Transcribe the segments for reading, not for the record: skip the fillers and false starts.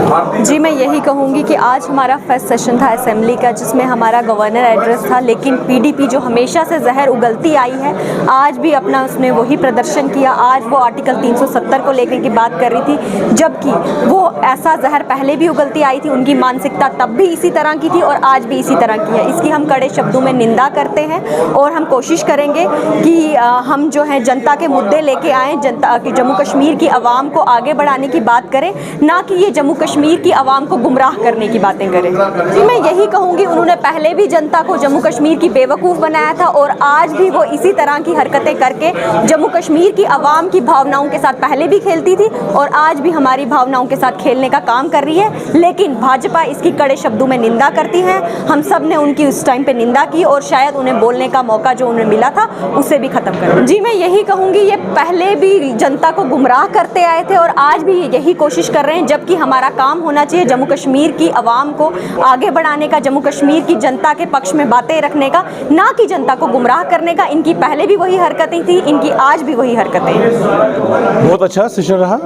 जी, मैं यही कहूँगी कि आज हमारा फर्स्ट सेशन था असेंबली का, जिसमें हमारा गवर्नर एड्रेस था, लेकिन पीडीपी जो हमेशा से जहर उगलती आई है, आज भी अपना उसने वही प्रदर्शन किया। आज वो आर्टिकल 370 को लेकर की बात कर रही थी, जबकि वो ऐसा जहर पहले भी उगलती आई थी। उनकी मानसिकता तब भी इसी तरह की थी और आज भी इसी तरह की है। इसकी हम कड़े शब्दों में निंदा करते हैं और हम कोशिश करेंगे कि हम जो है जनता के मुद्दे लेके आएँ, जनता की, जम्मू कश्मीर की आवाम को आगे बढ़ाने की बात करें, ना कि ये जम्मू कश्मीर की आवाम को गुमराह करने की बातें करें। जी, मैं यही कहूँगी, उन्होंने पहले भी जनता को जम्मू कश्मीर की बेवकूफ़ बनाया था और आज भी वो इसी तरह की हरकतें करके जम्मू कश्मीर की आवाम की भावनाओं के साथ पहले भी खेलती थी और आज भी हमारी भावनाओं के साथ खेलने का काम कर रही है। लेकिन भाजपा इसकी कड़े शब्दों में निंदा करती है। हम सब ने उनकी उस टाइम पे निंदा की और शायद उन्हें बोलने का मौका जो उन्हें मिला था उसे भी ख़त्म कर। जी, मैं यही कहूँगी, ये पहले भी जनता को गुमराह करते आए थे और आज भी यही कोशिश कर रहे हैं, जबकि हमारा काम होना चाहिए जम्मू कश्मीर की आवाम को आगे बढ़ाने का, जम्मू कश्मीर की जनता के पक्ष में बातें रखने का, ना कि जनता को गुमराह करने का। इनकी पहले भी वही हरकतें थी, इनकी आज भी वही हरकतें हैं। बहुत अच्छा सेशन रहा,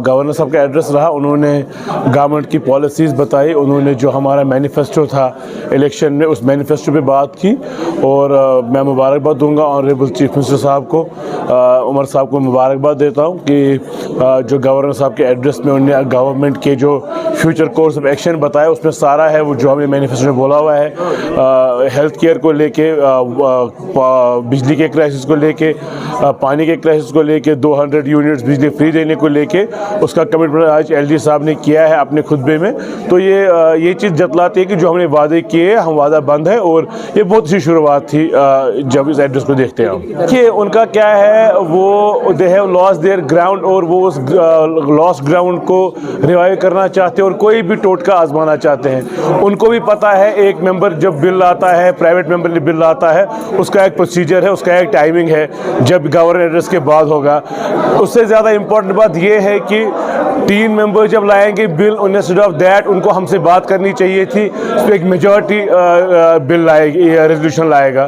गवर्नर साहब का एड्रेस रहा, उन्होंने गवर्नमेंट की पॉलिसीज़ बताई, उन्होंने जो हमारा मैनिफेस्टो था इलेक्शन में उस मैनिफेस्टो पे बात की और मैं मुबारकबाद दूंगा ऑनरेबल चीफ मिनिस्टर साहब को, उमर साहब को मुबारकबाद देता हूँ कि जो गवर्नर साहब के एड्रेस में उन्होंने गवर्नमेंट के जो फ्यूचर कोर्स ऑफ एक्शन बताया उसमें सारा है वो जो हमें मैनिफेस्टो में बोला हुआ है। हेल्थ केयर को लेके, बिजली के क्राइसिस को लेके, पानी के क्राइसिस को लेके, 200 यूनिट्स बिजली फ्री देने को लेके उसका कमिटमेंट आज एलडी साहब ने किया है अपने खुतबे में। तो ये चीज़ जतलाती है कि जो हमने वादे किए हम वादा बंद है और ये बहुत सी शुरुआत थी। जब इस एड्रेस को देखते हैं हम कि उनका क्या है, वो they have lost their ground और वो उस लॉस्ट ग्राउंड को रिवाइव करना चाहते हैं और कोई भी टोटका आजमाना चाहते हैं। उनको भी पता है एक मेंबर जब बिल आता है, प्राइवेट मेंबर बिल आता है, उसका एक प्रोसीजर है, उसका एक टाइमिंग है जब गवर्नर एड्रेस के बाद होगा। उससे ज़्यादा इम्पोर्टेंट बात यह है कि 3 मेंबर जब लाएंगे बिल, इंस्टेड ऑफ दैट उनको हमसे बात करनी चाहिए थी, उस पर एक मेजॉरिटी बिल लाएगी, रेजोल्यूशन लाएगा।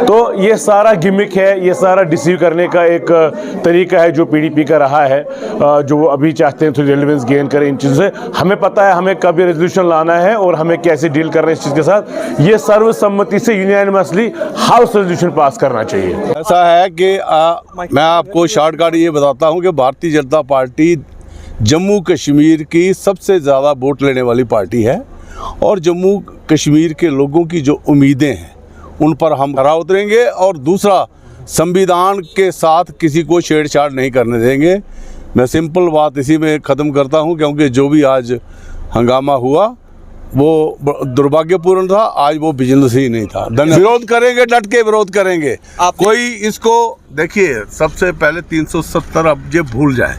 तो ये सारा गिमिक है, ये सारा डिसीव करने का एक तरीका है जो पीडीपी का रहा है, जो वो अभी चाहते हैं थोड़ी रेलेवेंस गेन करें इन चीज़ों से। हमें पता है हमें कब ये रेजोल्यूशन लाना है और हमें कैसे डील करना है इस चीज़ के साथ। ये सर्वसम्मति से यूनानिमसली हाउस रेजोल्यूशन पास करना चाहिए। ऐसा है कि मैं आपको शॉर्टकट ये बताता हूँ कि भारतीय जनता पार्टी जम्मू कश्मीर की सबसे ज़्यादा वोट लेने वाली पार्टी है और जम्मू कश्मीर के लोगों की जो उम्मीदें हैं उन पर हम खरा उतरेंगे और दूसरा, संविधान के साथ किसी को छेड़छाड़ नहीं करने देंगे। मैं सिंपल बात इसी में ख़त्म करता हूं, क्योंकि जो भी आज हंगामा हुआ वो दुर्भाग्यपूर्ण था, आज वो बिजनेस ही नहीं था। विरोध करेंगे, डट के विरोध करेंगे। कोई इसको देखिए, सबसे पहले 370 अब ये भूल जाए,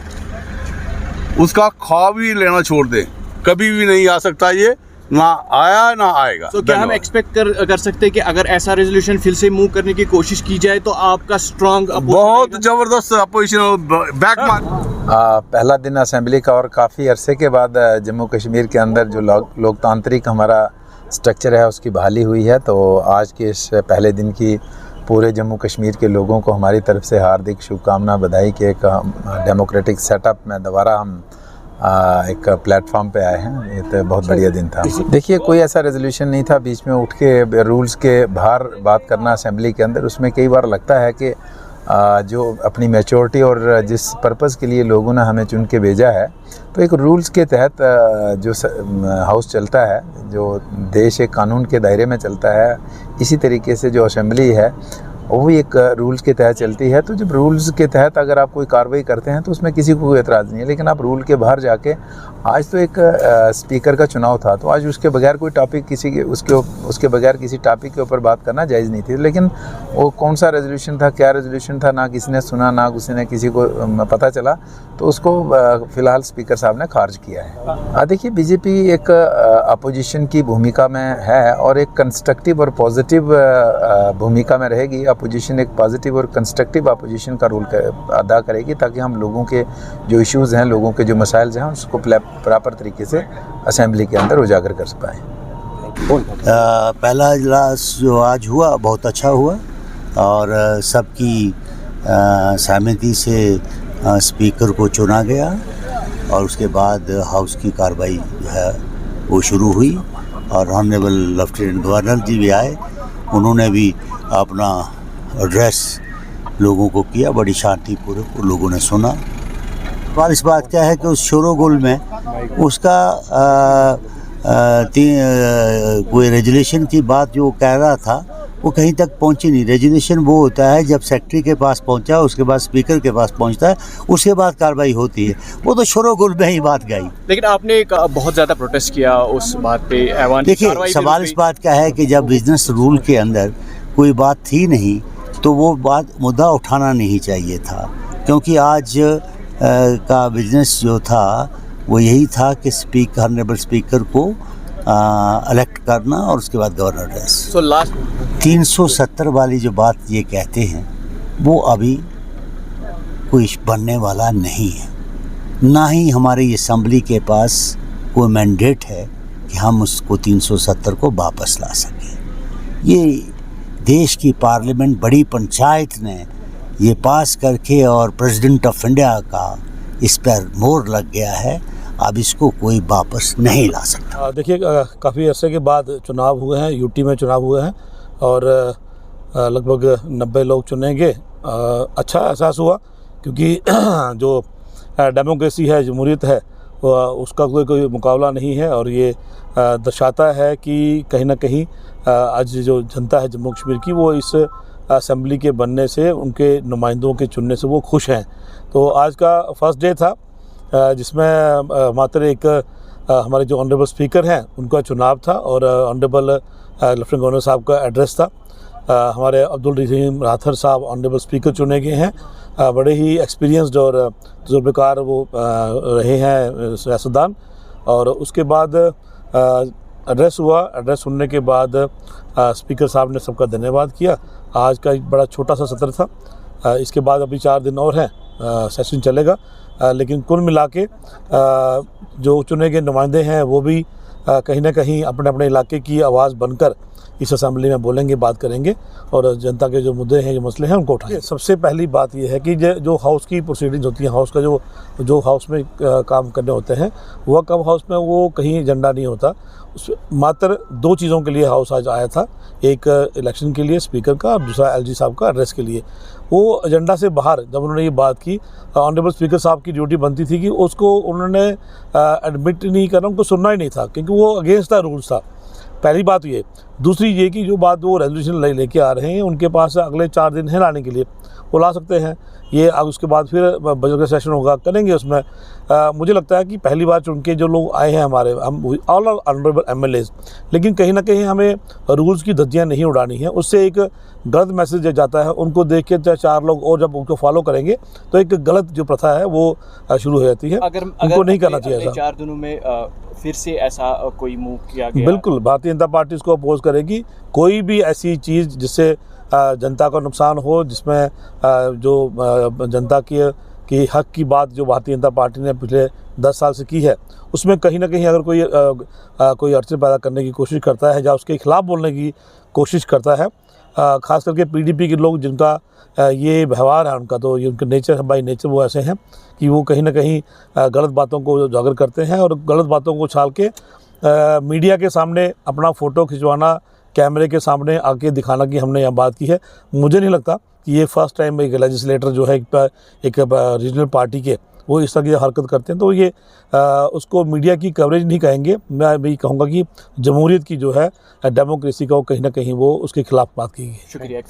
उसका ख्वाब ही लेना छोड़ दें, कभी भी नहीं आ सकता, ये ना आया ना आएगा। तो क्या हम एक्सपेक्ट कर सकते हैं कि अगर ऐसा रेजोल्यूशन फिर से मूव करने की कोशिश की जाए तो आपका स्ट्रॉन्ग बहुत ज़बरदस्त अपोजिशन बैक मार। पहला दिन असेंबली का और काफ़ी अरसे के बाद जम्मू कश्मीर के अंदर जो लोकतांत्रिक हमारा स्ट्रक्चर है उसकी बहाली हुई है। तो आज के इस पहले दिन की पूरे जम्मू कश्मीर के लोगों को हमारी तरफ से हार्दिक शुभकामना, बधाई कि एक डेमोक्रेटिक सेटअप में दोबारा हम एक प्लेटफॉर्म पे आए हैं। ये तो बहुत बढ़िया दिन था। देखिए, कोई ऐसा रेजोल्यूशन नहीं था बीच में उठ के रूल्स के बाहर बात करना असेंबली के अंदर। उसमें कई बार लगता है कि जो अपनी मैच्योरिटी और जिस पर्पज़ के लिए लोगों ने हमें चुन के भेजा है, तो एक रूल्स के तहत जो हाउस चलता है, जो देश एक कानून के दायरे में चलता है, इसी तरीके से जो असेंबली है वो भी एक रूल्स के तहत चलती है। तो जब रूल्स के तहत अगर आप कोई कार्रवाई करते हैं तो उसमें किसी को कोई एतराज़ नहीं है, लेकिन आप रूल के बाहर जाके, आज तो एक स्पीकर का चुनाव था, तो आज उसके बगैर कोई टॉपिक उसके बगैर किसी टॉपिक के ऊपर बात करना जायज़ नहीं थी। लेकिन वो कौन सा रेजोल्यूशन था, क्या रेजोल्यूशन था, ना किसी ने सुना, ना किसी ने किसी को पता चला, तो उसको फ़िलहाल स्पीकर साहब ने खारिज किया है। देखिए, बीजेपी एक अपोजिशन की भूमिका में है और एक कंस्ट्रक्टिव और पॉजिटिव भूमिका में रहेगी। अपोजिशन एक पॉजिटिव और कंस्ट्रक्टिव अपोजिशन का रोल अदा करेगी, ताकि हम लोगों के जो इश्यूज़ हैं, लोगों के जो मसाइल हैं, उसको प्रॉपर तरीके से असेंबली के अंदर उजागर कर पाएँ। पहला इजलास जो आज हुआ बहुत अच्छा हुआ और सबकी सहमति से स्पीकर को चुना गया और उसके बाद हाउस की कार्रवाई जो है वो शुरू हुई और ऑनरेबल लेफ्टिनेंट गवर्नर जी भी आए, उन्होंने भी अपना एड्रेस लोगों को किया, बड़ी शांतिपूर्वक लोगों ने सुना। और इस बात क्या है कि उस शोरोगुल में उसका कोई रेजुलेशन की बात जो कह रहा था वो कहीं तक पहुंची नहीं। रेजुलेशन वो होता है जब सेक्रेटरी के पास पहुंचा, उसके बाद स्पीकर के पास पहुंचता है, उसके बाद कार्रवाई होती है। वो तो शोरोगुल में ही बात गई। लेकिन आपने एक बहुत ज़्यादा प्रोटेस्ट किया उस बात पे, ऐवान की देखिए, कार्रवाई सवाल इस बात का है कि जब बिजनेस रूल के अंदर कोई बात थी नहीं तो वो बात मुद्दा उठाना नहीं चाहिए था, क्योंकि आज का बिजनेस जो था वो यही था कि ऑनरेबल स्पीकर को इलेक्ट करना और उसके बाद गवर्नर एड्रेस। सो लास्ट 370 वाली जो बात ये कहते हैं वो अभी कोई बनने वाला नहीं है, ना ही हमारी असेंबली के पास कोई मैंडेट है कि हम उसको 370 को वापस ला सकें। ये देश की पार्लियामेंट, बड़ी पंचायत ने ये पास करके और प्रेसिडेंट ऑफ इंडिया का इस पर मोहर लग गया है, अब इसको कोई वापस नहीं ला सकता। देखिए, काफ़ी अरसे के बाद चुनाव हुए हैं, यूटी में चुनाव हुए हैं और लगभग 90 लोग चुने गए। अच्छा एहसास हुआ, क्योंकि जो डेमोक्रेसी है, जमहूरियत है, उसका कोई मुकाबला नहीं है। और ये दर्शाता है कि कहीं ना कहीं आज जो जनता है जम्मू कश्मीर की, वो इस असेंबली के बनने से, उनके नुमाइंदों के चुनने से वो खुश हैं। तो आज का फर्स्ट डे था जिसमें मात्र एक हमारे जो ऑनरेबल स्पीकर हैं उनका चुनाव था और ऑनरेबल लेफ्टिनेंट गवर्नर साहब का एड्रेस था। हमारे अब्दुल रहीम राथर साहब ऑनरेबल स्पीकर चुने गए हैं। बड़े ही एक्सपीरियंस्ड और तजुर्बेकार वो रहे हैं सियासतदान। और उसके बाद एड्रेस हुआ। एड्रेस सुनने के बाद स्पीकर साहब ने सबका धन्यवाद किया। आज का एक बड़ा छोटा सा सत्र था। इसके बाद अभी 4 दिन और हैं, सेशन चलेगा। लेकिन कुल मिला के जो चुने गए नुमाइंदे हैं वो भी कहीं ना कहीं अपने अपने इलाके की आवाज़ बनकर इस असेंबली में बोलेंगे, बात करेंगे और जनता के जो मुद्दे हैं, जो मसले हैं, उनको उठाएंगे। सबसे पहली बात ये है कि जो हाउस की प्रोसीडिंग्स होती हैं, हाउस का जो हाउस में काम करने होते हैं, वह कब हाउस में वो कहीं एजेंडा नहीं होता। मात्र 2 चीज़ों के लिए हाउस आज आया था, एक इलेक्शन के लिए स्पीकर का और दूसरा एलजी साहब का एड्रेस के लिए। वो एजेंडा से बाहर जब उन्होंने ये बात की, ऑनरेबल स्पीकर साहब की ड्यूटी बनती थी कि उसको उन्होंने एडमिट नहीं करना, उनको सुनना ही नहीं था, क्योंकि वो अगेंस्ट द रूल्स था। पहली बात ये। दूसरी ये कि जो बात वो रेजोल्यूशन लेके आ रहे हैं, उनके पास अगले 4 दिन है लाने के लिए, वो ला सकते हैं। ये अब उसके बाद फिर बजट का सेशन होगा, करेंगे उसमें। मुझे लगता है कि पहली बार चुन के जो लोग आए हैं हमारे, हम ऑल ऑनरेबल एमएलएज, लेकिन कहीं ना कहीं हमें रूल्स की धज्जियाँ नहीं उड़ानी है। उससे एक गलत मैसेज जाता है, उनको देख के 4 लोग और जब उनको फॉलो करेंगे तो एक गलत जो प्रथा है वो शुरू हो जाती है। उनको नहीं करना चाहिए ऐसा। 4 दिनों में फिर से ऐसा कोई मूव किया गया? बिल्कुल, भारतीय जनता पार्टी इसको अपोज करेगी। कोई भी ऐसी चीज़ जिससे जनता का नुकसान हो, जिसमें जो जनता की हक की बात जो भारतीय जनता पार्टी ने पिछले 10 साल से की है, उसमें कहीं ना कहीं अगर कोई अड़चन पैदा करने की कोशिश करता है या उसके खिलाफ बोलने की कोशिश करता है, ख़ास करके पीडीपी के लोग जिनका ये व्यवहार है उनका, तो ये उनके नेचर बाई नेचर वो ऐसे हैं कि वो कहीं ना कहीं गलत बातों को उजागर करते हैं और गलत बातों को छाल के मीडिया के सामने अपना फ़ोटो खिंचवाना, कैमरे के सामने आके दिखाना कि हमने यहाँ बात की है। मुझे नहीं लगता कि ये फर्स्ट टाइम एक लेजिस्लेटर जो है एक रीजनल पार्टी के, वो इस तरह की हरकत करते हैं। तो ये उसको मीडिया की कवरेज नहीं कहेंगे, मैं भी कहूँगा कि जमहूरियत की जो है, डेमोक्रेसी का, वो कहीं ना कहीं वो उसके खिलाफ बात की गई है। शुक्रिया।